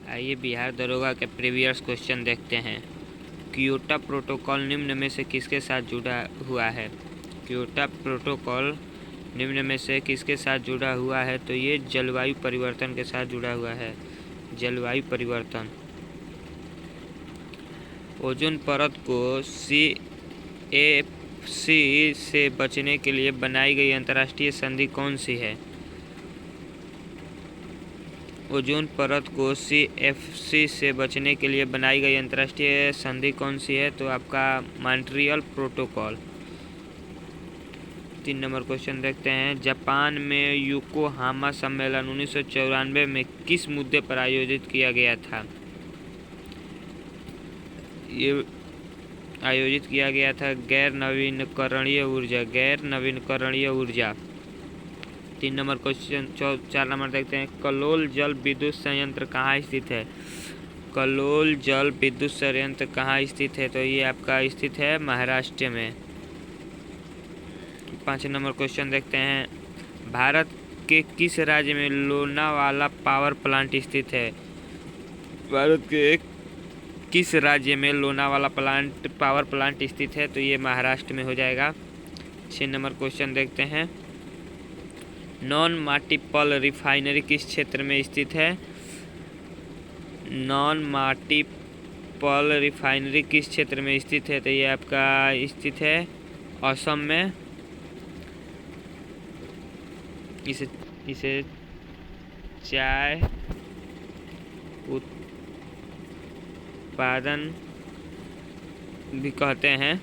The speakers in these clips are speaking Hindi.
आइए बिहार दरोगा के प्रीवियस क्वेश्चन देखते हैं। क्योटो प्रोटोकॉल निम्न में से किसके साथ जुड़ा हुआ है? क्योटो प्रोटोकॉल निम्न में से किसके साथ जुड़ा हुआ है? तो ये जलवायु परिवर्तन के साथ जुड़ा हुआ है। जलवायु परिवर्तन। ओजोन परत को CFC से बचने के लिए बनाई गई अंतर्राष्ट्रीय संधि कौन सी है? ओजोन परत को CFC से बचने के लिए बनाई गई अंतर्राष्ट्रीय संधि कौन सी है? तो आपका मॉन्ट्रियल प्रोटोकॉल। 3 नंबर क्वेश्चन देखते हैं। जापान में योकोहामा सम्मेलन 1994 में किस मुद्दे पर आयोजित किया गया था? ये आयोजित किया गया था गैर नवीकरणीय ऊर्जा। 3 नंबर क्वेश्चन 4 नंबर देखते हैं। कलोल जल विद्युत संयंत्र कहाँ स्थित है? कलोल जल विद्युत संयंत्र कहाँ स्थित है? तो ये आपका स्थित है महाराष्ट्र में। 5 नंबर क्वेश्चन देखते हैं। भारत के किस राज्य में लोनावाला पावर प्लांट स्थित है? भारत के किस राज्य में लोनावाला पावर प्लांट स्थित है? तो ये महाराष्ट्र में हो जाएगा। 6 नंबर क्वेश्चन देखते हैं। नॉन मल्टीपल रिफाइनरी किस क्षेत्र में स्थित है? नॉन मल्टीपल रिफाइनरी किस क्षेत्र में स्थित है? तो ये आपका स्थित है असम में। इसे चाय उत्पादन भी कहते हैं।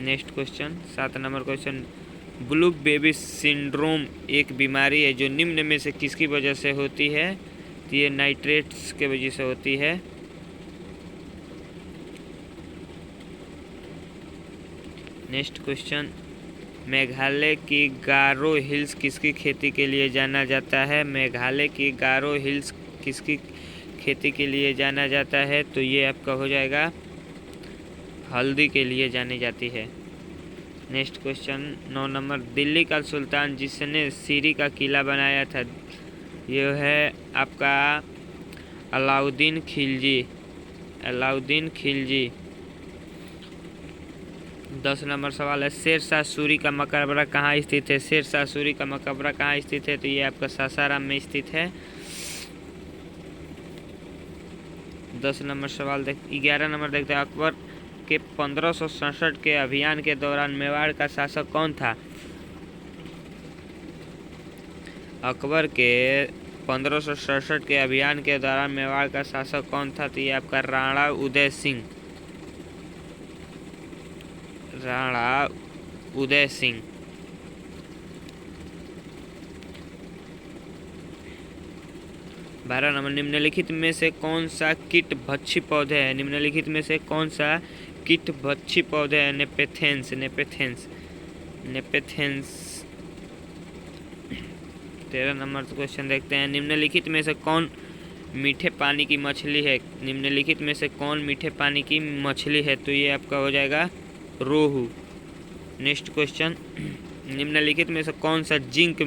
Next question 7 number question. Blue baby syndrome एक बीमारी है जो निम्न में से किसकी वजह से होती है? तो ये नाइट्रेट्स के वजह से होती है। Next question. मेघालय की गारो हिल्स किसकी खेती के लिए जाना जाता है? मेघालय की गारो हिल्स किसकी खेती के लिए जाना जाता है? तो ये आपका हो जाएगा हल्दी के लिए जानी जाती है। Next question 9 number. दिल्ली का सुल्तान जिसने सीरी का किला बनाया था ये है आपका अलाउद्दीन खिलजी। 10 नंबर सवाल है। शेरशाह सूरी का मकबरा कहाँ स्थित है? शेरशाह सूरी का मकबरा कहाँ स्थित है? तो ये आपका सासाराम में स्थित है। 10 नंबर सवाल 11 नंबर देखते हैं। अकबर के 1567 के अभियान के दौरान मेवाड़ का शासक कौन था? अकबर के 1567 के अभियान के दौरान मेवाड़ का शासक कौन था? तो ये आपका राणा उदय सिंह। 12 नंबर। निम्नलिखित में से कौन सा कीट भक्षी पौधे है? निम्नलिखित में से कौन सा कीट भक्षी पौधे है? नेपेथेंस। 13 नंबर क्वेश्चन देखते हैं। निम्नलिखित में से कौन मीठे पानी की मछली है? निम्नलिखित में से कौन मीठे पानी की मछली है? तो ये आपका हो जाएगा रोहू। Next question. निम्नलिखित में से कौन सा जिंक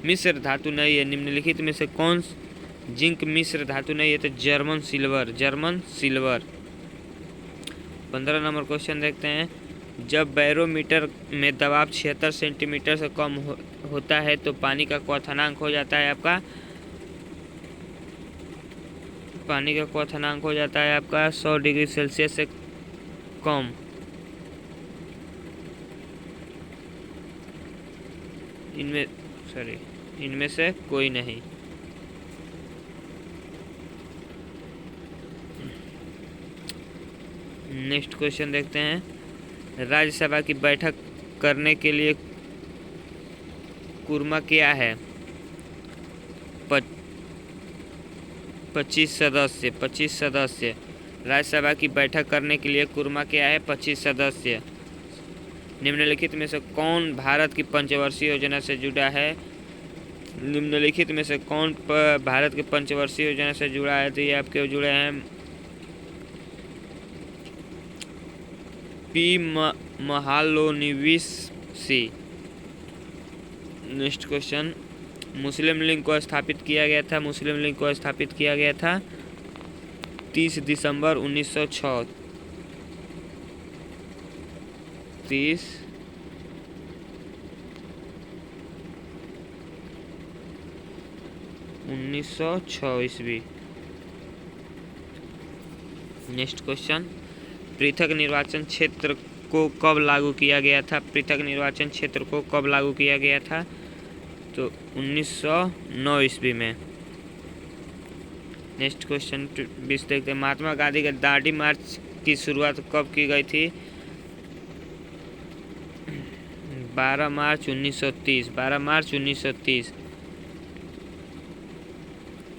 मिश्र धातु नहीं है? निम्नलिखित में से कौन जिंक मिश्र धातु नहीं है? तो जर्मन सिल्वर। 15 नंबर क्वेश्चन देखते हैं। जब बैरोमीटर में दबाव 76 सेंटीमीटर से कम होता है तो पानी का क्वथनांक हो जाता है आपका 100 डिग्री सेल्सियस से कम। इनमें से कोई नहीं। नेक्स्ट क्वेश्चन देखते हैं। राज्यसभा की बैठक करने के लिए कुर्मा क्या है? 25 सदस्य। राज्यसभा की बैठक करने के लिए कुर्मा क्या है? 25 सदस्य। निम्नलिखित में से कौन भारत की पंचवर्षीय योजना से जुड़ा है? निम्नलिखित में से कौन भारत की पंचवर्षीय योजना से जुड़ा है? तो ये आपके जुड़े हैं P Mahalanobis C. Next question. Muslim League को स्थापित किया गया था 30 दिसंबर 1906। 1906 ईस्वी। नेक्स्ट क्वेश्चन, पृथक निर्वाचन क्षेत्र को कब लागू किया गया था? पृथक निर्वाचन क्षेत्र को कब लागू किया गया था? तो 1909 ईस्वी में। नेक्स्ट क्वेश्चन 20 देखते हैं, महात्मा गांधी के दांडी मार्च की शुरुआत कब की गई थी? 12 मार्च 1930। 12 मार्च 1930।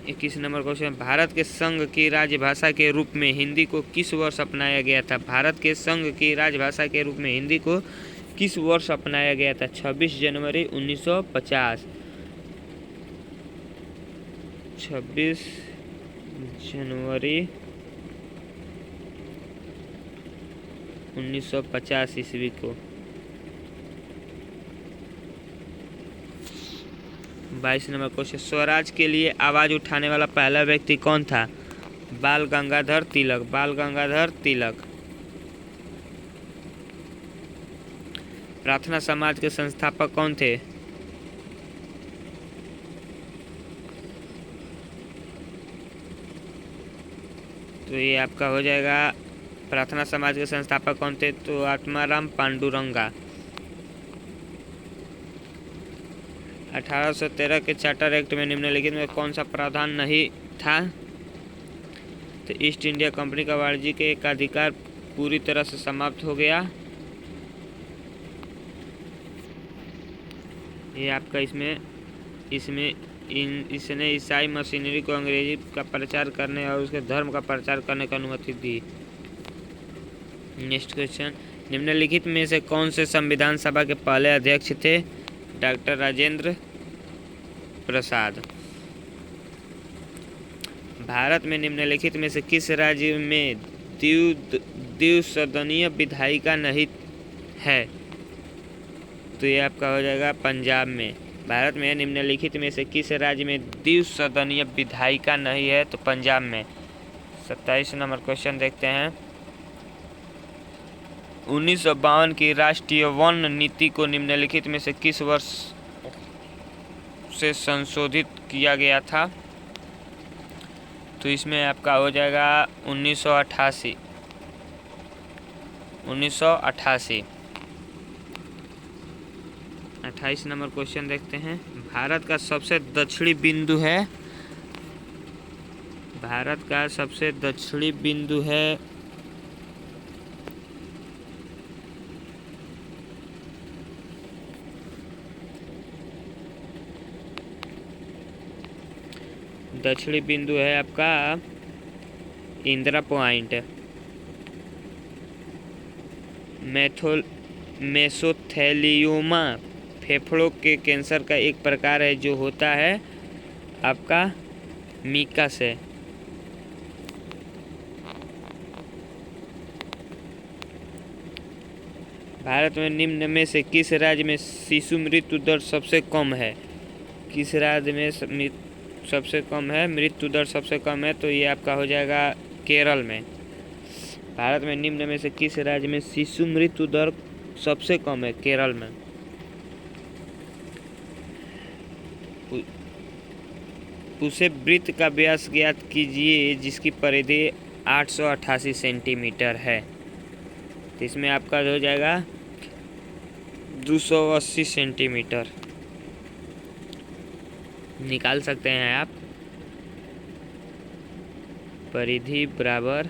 21 नंबर क्वेश्चन, भारत के संघ की राजभाषा के रूप में हिंदी को किस वर्ष अपनाया गया था? भारत के संघ की राजभाषा के रूप में हिंदी को किस वर्ष अपनाया गया था? 26 जनवरी 1950। 26 जनवरी 1950 ईस्वी को। 22 नंबर क्वेश्चन, स्वराज के लिए आवाज उठाने वाला पहला व्यक्ति कौन था? बाल गंगाधर तिलक। बाल गंगाधर तिलक। प्रार्थना समाज के संस्थापक कौन थे? तो ये आपका हो जाएगा, प्रार्थना समाज के संस्थापक कौन थे? तो आत्माराम पांडुरंगा। 1813 के चार्टर एक्ट में निम्नलिखित में कौन सा प्रावधान नहीं था? तो ईस्ट इंडिया कंपनी का वाणिज्यिक एकाधिकार पूरी तरह से समाप्त हो गया। ये आपका इसने ईसाई मशीनरी को अंग्रेजी का प्रचार करने और उसके धर्म का प्रचार करने की अनुमति दी। नेक्स्ट क्वेश्चन, निम्नलिखित में से कौन से संविधान सभा के पहले अध्यक्ष थे? डॉक्टर राजेंद्र प्रसाद। भारत में निम्नलिखित में से किस राज्य में द्विसदनीय विधायिका नहीं है? तो ये आपका हो जाएगा पंजाब में। भारत में निम्नलिखित में से किस राज्य में द्विसदनीय विधायिका नहीं है? तो पंजाब में। 27 नंबर क्वेश्चन देखते हैं, 1952 की राष्ट्रीय वन नीति को निम्नलिखित में से किस वर्ष से संशोधित किया गया था? तो इसमें आपका हो जाएगा 1988। 1988। 28 नंबर क्वेश्चन देखते हैं, भारत का सबसे दक्षिणी बिंदु है? भारत का सबसे दक्षिणी बिंदु है आपका इंदिरा पॉइंट। मेसोथेलियोमा फेफड़ों के कैंसर का एक प्रकार है जो होता है आपका मीका से। भारत में निम्न में से किस राज्य में शिशु मृत्यु दर सबसे कम है? किस राज्य में सबसे कम है, मृत्यु दर सबसे कम है? तो ये आपका हो जाएगा केरल में। भारत में निम्न में से किस राज्य में शिशु मृत्यु दर सबसे कम है? केरल में। उसे वृत्त का व्यास ज्ञात कीजिए जिसकी परिधि 888 सेंटीमीटर है। तो इसमें आपका हो जाएगा 280 सेंटीमीटर निकाल सकते हैं आप। परिधि बराबर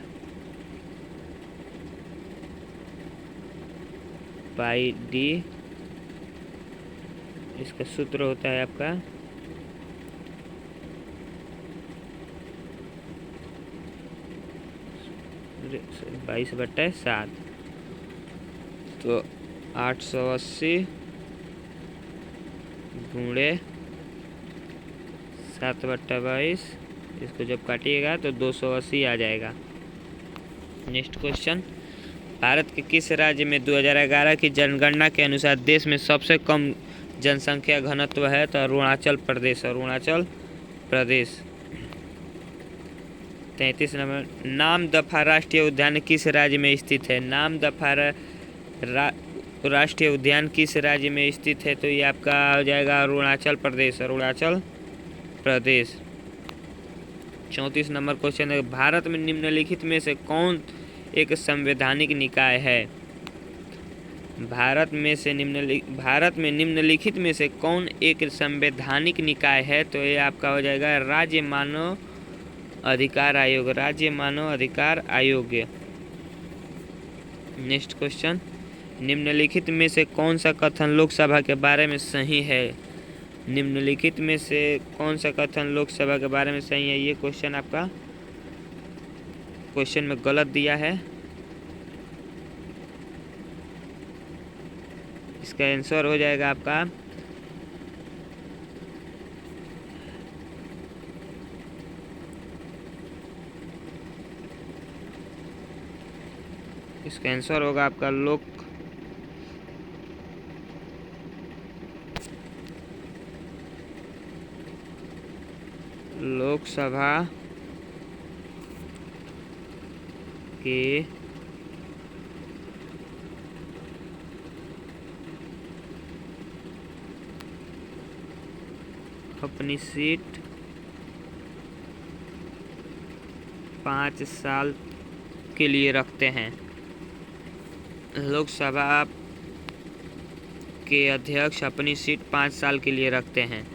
पाई डी, इसका सूत्र होता है आपका 22/7। तो 880 गुणे 7/22, इसको जब काटिएगा तो 280 आ जाएगा। नेक्स्ट क्वेश्चन, भारत के किस राज्य में 2011 की जनगणना के अनुसार देश में सबसे कम जनसंख्या घनत्व है? तो अरुणाचल प्रदेश। अरुणाचल प्रदेश। 33 नंबर, नामदफा राष्ट्रीय उद्यान किस राज्य में स्थित है? नामदफा राष्ट्रीय उद्यान किस राज्य में स्थित है? तो ये आपका हो जाएगा अरुणाचल प्रदेश, अरुणाचल प्रदेश। 34 नंबर क्वेश्चन है, भारत में निम्नलिखित में से कौन एक संवैधानिक निकाय है? भारत में निम्नलिखित में से कौन एक संवैधानिक निकाय है? तो ये आपका हो जाएगा राज्य मानव अधिकार आयोग, राज्य मानव अधिकार आयोग। नेक्स्ट क्वेश्चन, निम्नलिखित में से कौन सा कथन लोकसभा के बारे में सही है? निम्नलिखित में से कौन सा कथन लोकसभा के बारे में सही है? ये क्वेश्चन आपका क्वेश्चन में गलत दिया है। इसका आंसर हो जाएगा आपका इसका आंसर होगा आपका लोकसभा के अपनी सीट 5 साल के लिए रखते हैं। लोकसभा के अध्यक्ष अपनी सीट 5 साल के लिए रखते हैं।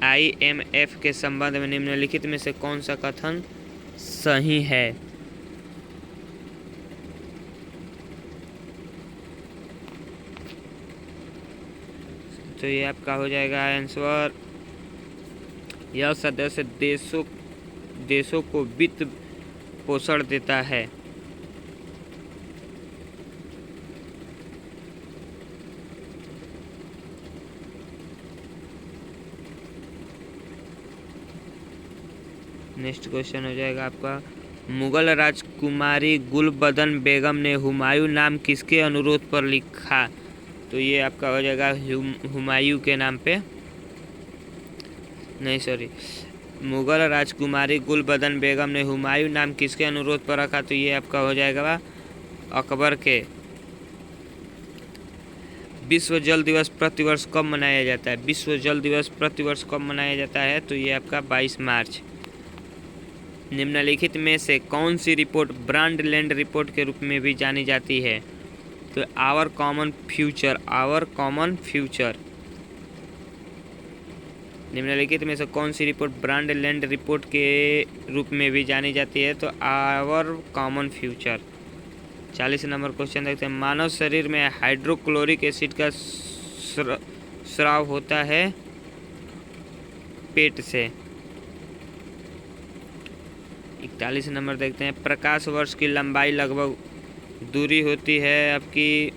IMF के संबंध में निम्नलिखित में से कौन सा कथन सही है? तो ये आपका हो जाएगा आंसर, यह सदस्य देशों को वित्त पोषण देता है। नेक्स्ट क्वेश्चन हो जाएगा आपका, मुगल राजकुमारी गुलबदन बेगम ने हुमायूं नाम किसके अनुरोध पर लिखा? तो ये आपका हो जाएगा हुमायूं के नाम पे, नहीं सॉरी, मुगल राजकुमारी गुलबदन बेगम ने हुमायूं नाम किसके अनुरोध पर रखा? तो ये आपका हो जाएगा अकबर के। विश्व जल दिवस प्रतिवर्ष कब मनाया जाता है? विश्व जल दिवस प्रतिवर्ष कब मनाया जाता है? तो ये आपका 22 मार्च। निम्नलिखित में से कौन सी रिपोर्ट ब्रांडलैंड रिपोर्ट के रूप में भी जानी जाती है? तो आवर कॉमन फ्यूचर। निम्नलिखित में से कौन सी रिपोर्ट ब्रांडलैंड रिपोर्ट के रूप में भी जानी जाती है? तो our common future. 40 number question देखते हैं, मानव शरीर में हाइड्रोक्लोरिक एसिड का स्राव होता है पेट से। 41 नंबर देखते हैं, प्रकाश वर्ष की लंबाई लगभग दूरी होती है आपकी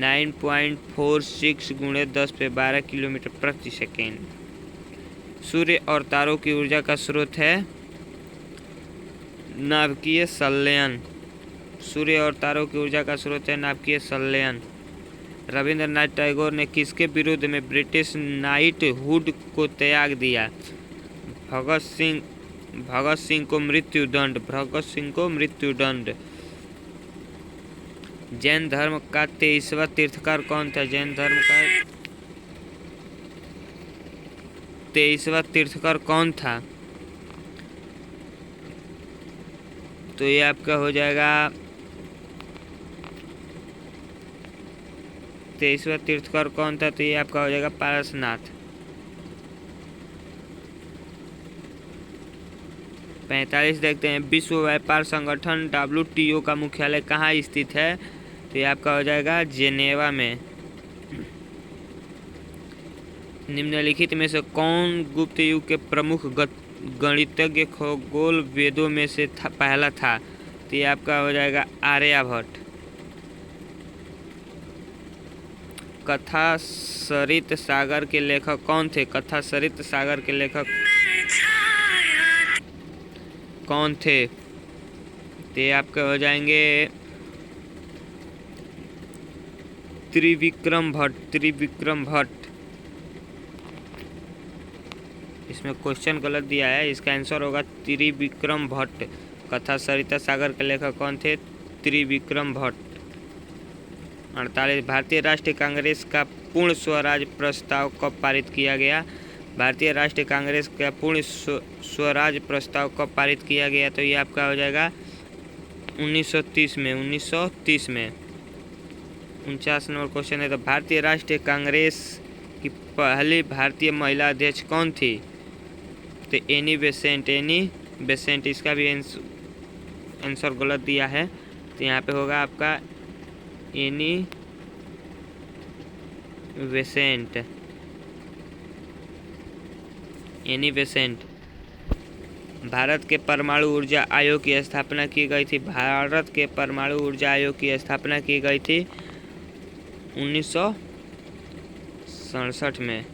9.46 × 10⁻12 किलोमीटर प्रति सेकेंड। सूर्य और तारों की ऊर्जा का स्रोत है नाभिकीय संलयन। सूर्य और तारों की ऊर्जा का स्रोत है नाभिकीय संलयन। रविंद्रनाथ टैगोर ने किसके विरुद्ध में ब्रिटिश नाइटहुड को त्याग दिया? भगत सिंह को मृत्युदंड। जैन धर्म का 23वां तीर्थकर कौन था? जैन धर्म का 23वां तीर्थकर कौन था? तो ये आपका हो जाएगा 23वां तीर्थकर कौन था? तो ये आपका हो जाएगा पारसनाथ। 45 देखते हैं, विश्व व्यापार संगठन WTO का मुख्यालय कहाँ स्थित है? तो ये आपका हो जाएगा जेनेवा में। निम्नलिखित में से कौन गुप्त युग के प्रमुख गणितज्ञ खगोल वेदों में से पहला था? तो ये आपका हो जाएगा आर्यभट्ट। कथा सरित सागर के लेखक कौन थे? कथा सरित सागर के लेखक कौन थे? तो ये आपके हो जाएंगे त्रिविक्रम भट्ट। इसमें क्वेश्चन गलत दिया है, इसका आंसर होगा त्रिविक्रम भट्ट। कथा सरिता सागर के लेखक कौन थे? त्रिविक्रम भट्ट। 48 भारतीय राष्ट्रीय कांग्रेस का पूर्ण स्वराज प्रस्ताव कब पारित किया गया? भारतीय राष्ट्रीय कांग्रेस का पूर्ण स्वराज प्रस्ताव कब पारित किया गया? तो ये आपका हो जाएगा 1930 में। 1930 में। 49 नंबर क्वेश्चन है, तो भारतीय राष्ट्रीय कांग्रेस की पहली भारतीय महिला अध्यक्ष कौन थी? तो एनी बेसेंट। Annie Besant. इसका भी आंसर गलत दिया है, तो यहाँ पे होगा आपका Annie Besant. Annie Besant. Bharat के परमाणु ऊर्जा आयोग की स्थापना की गई थी। भारत के परमाणु ऊर्जा आयोग की स्थापना की गई थी 1967 में।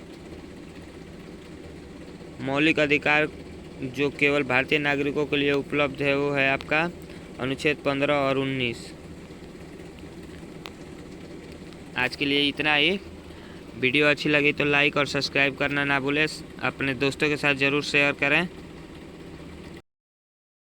मौलिक अधिकार जो केवल भारतीय नागरिकों के लिए उपलब्ध है वो है आपका अनुच्छेद 15 और 19। आज के लिए इतना ही। वीडियो अच्छी लगी तो लाइक और सब्सक्राइब करना ना भूलें। अपने दोस्तों के साथ ज़रूर शेयर करें।